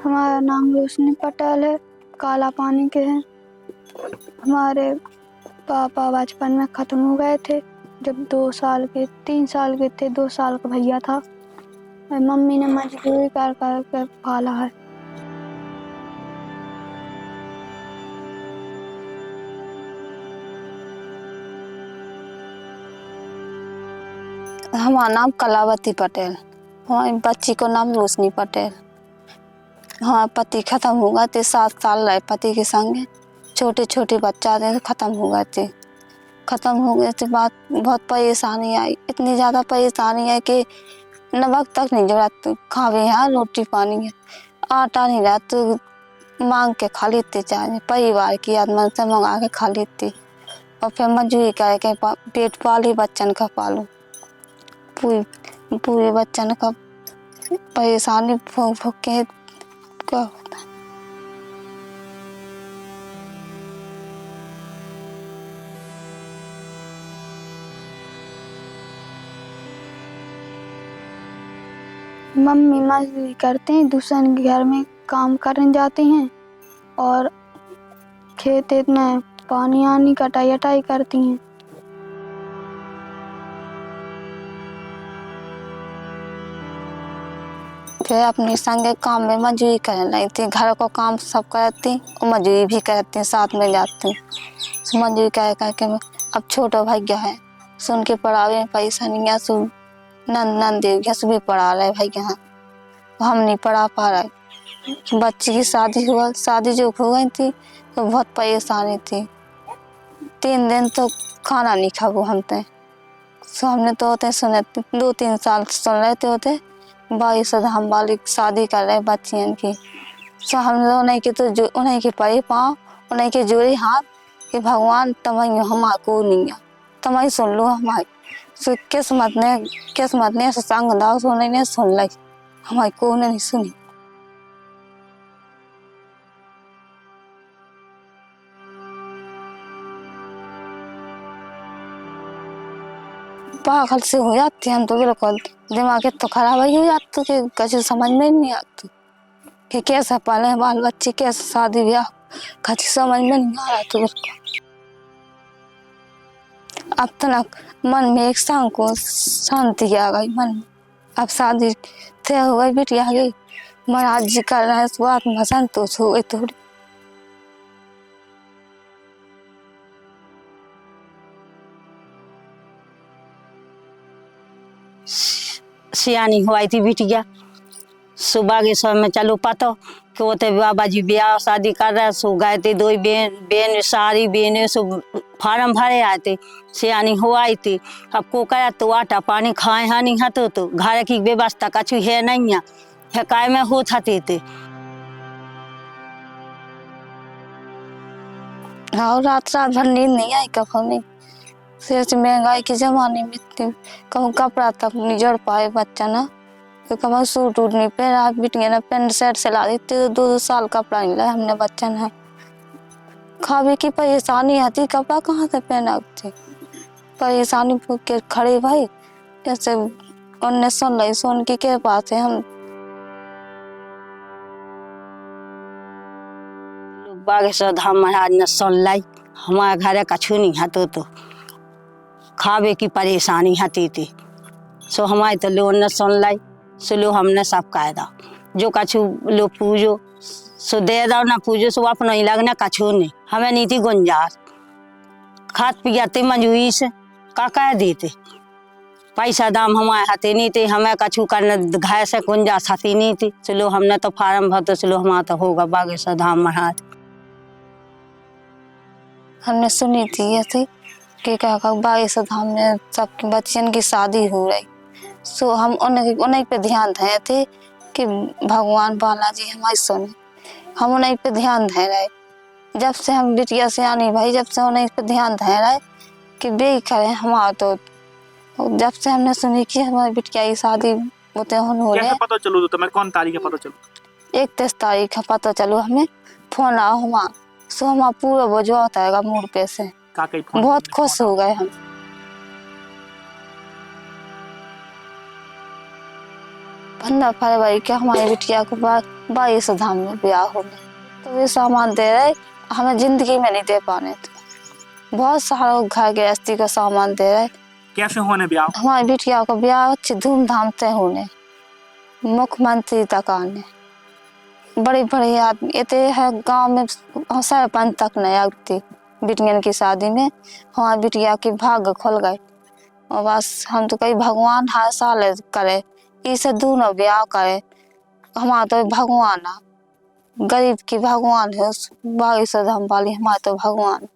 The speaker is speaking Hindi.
हमारा नाम रोशनी पटेल है, काला पानी के हैं। हमारे पापा बचपन में ख़त्म हो गए थे जब 3 साल के थे। 2 साल का भैया था। मम्मी ने मजदूरी कर कर के पाला है। हमारा नाम कलावती पटेल, हमारी बच्ची को नाम रोशनी पटेल। हाँ, पति ख़त्म हो गए थे। 7 साल रहे पति के संग। छोटे छोटे बच्चा थे, ख़त्म हो गए थे। ख़त्म हो गए थे बाद बहुत परेशानी आई। इतनी ज़्यादा परेशानी है कि नमक तक नहीं जरूरत खावे यहाँ रोटी पानी है। आटा नहीं रहा तो मांग के खा लेते, चाहे परिवार की आदमी से मंगा के खा लेती। और फिर मजदूरी करके पेट पाली, बच्चन का पालू। पूरे बच्चन का परेशानी भोग भोग के क्या होता है। मम्मी मजदूरी करते हैं, दूसरे के घर में काम करने जाते हैं और खेत में पानी आनी कटाई अटाई करती हैं। फिर अपने संग काम में मजदूरी करने लगी थी। घर को काम सब करती और मजदूरी भी करती, साथ में जाती। मजदूरी कर करके अब छोटा भैया है, सुन के पढ़ावे में पैसा नहीं है। सु नंद देव सु भी पढ़ा रहे भैया, हम नहीं पढ़ा पा रहे। बच्ची की शादी जो हो गई थी तो बहुत परेशानी थी। 3 दिन तो खाना नहीं खाओ हम ते। सो हमने तो होते सुने 2-3 साल सुन रहे थे होते बाई सदाम वाली शादी कर रहे बच्चियन की। सो हम लोग उन्हें के तो जो उन्हें के परे पाँव, उन्हें के जोड़े हाथ कि भगवान तुम्हें हमारे को नहीं है, तुम्हें सुन लो हमारी। सो किस्मत ने संग दाव सुने ने सुन ली, हमारी को नहीं सुनी। पागल से हो जाती हम तो, बिल्कुल दिमाग तो खराब ही हो जाता कि कुछ समझ में नहीं आता कि कैसे पाले बाल बच्चे, कैसे शादी ब्याह, कुछ समझ में नहीं आ रहा। तो बिल्कुल अब तक मन में एक संग को शांति आ गई मन में। अब शादी तय हो गई, बेटी आ गई, महाराज जी कर रहे हैं, इस बात में संतोष हो गई थोड़ी। सियानी हुई थी बिटिया। सुबह के समय में चलो पतो कि वो तो बाबा जी ब्याह शादी कर रहे, सो गए थे 2 बेन सारी बेने सो फार्म भरे आए थे। सियानी हुई थी। अब को करा तो आटा पानी खाए हाँ नहीं हतो तो घर की व्यवस्था कछु है नहीं है काय में हो थे। हाँ, रात भर नींद नहीं आई कभी नहीं। सिर्फ महंगाई के जमाने में कहूँ कपड़ा तक नहीं जोड़ पाए बच्चा ना, तो कभी सूट वूट नहीं पहना। बिटिया ने पेंट शर्ट सिला देती तो 2 साल कपड़ा नहीं लाया हमने बच्चा ने। खावे की परेशानी आती, कपड़ा कहाँ से पहना थे, परेशानी भूख के खड़े भाई जैसे उनने सुन ली, सुन के पास है हम। बागेश्वर धाम महाराज ने सुन लाई, हमारे घर कछु नहीं हतो तो खावे की परेशानी हती थी। सो हमारे तो लोग ने सुन लाई, सो लो हमने सब कायदा जो कछु लो पूजो सो दे दो, ना पूजो सो अपना ही लगना कछु नहीं। हमें नीति गुंजास खात पियाते मजूरी से का कह देते, पैसा दाम हमारे हाथे नहीं थे, हमें कछु करने घर से गुंजास हाथी नहीं थी। चलो हमने तो फार्म भर तो चलो हमारा तो होगा बागेश्वर धाम महाराज। हमने सुनी थी ऐसे कि क्या बागेश्वर धाम में सबके बच्चियन की शादी हो रही। सो हम उन्हीं पे ध्यान दे थे कि भगवान बालाजी हमारी सुने। हम उन्हीं पे ध्यान दे रहे। जब से हम बिटिया से आनी भाई, जब से उन्हीं पे ध्यान दे रहे कि बे करें हमारा तो जब से हमने सुनी कि हमारी बिटिया की शादी होते हो रहे। पता चलो तो तुम्हें कौन तारीख है पता चलो? 31 तारीख है पता चलो हमें। फोन आओ हमारा, सो हमारा पूरा बोझा होता है मूड पे से। बहुत खुश हो गए हम। 15 फरवरी के हमारी बिटिया के बाद 22 धाम में ब्याह हो गया। तो ये सामान दे रहे, हमें जिंदगी में नहीं दे पाने थे। बहुत सारा घर गृहस्थी का सामान दे रहे। कैसे होने ब्याह? हमारी बिटिया का ब्याह अच्छे धूमधाम से होने, मुख्यमंत्री तक आने, बड़े बड़े आदमी इतने है गांव में, सरपंच तक नहीं आती। बिटिया की शादी में हमारी बिटिया के भाग्य खुल गए। और बस हम तो कहीं भगवान हर साल करे इसे दोनों ब्याह करे। हमारा तो भगवान है, गरीब की भगवान है, 22 धाम वाली हमारा तो भगवान।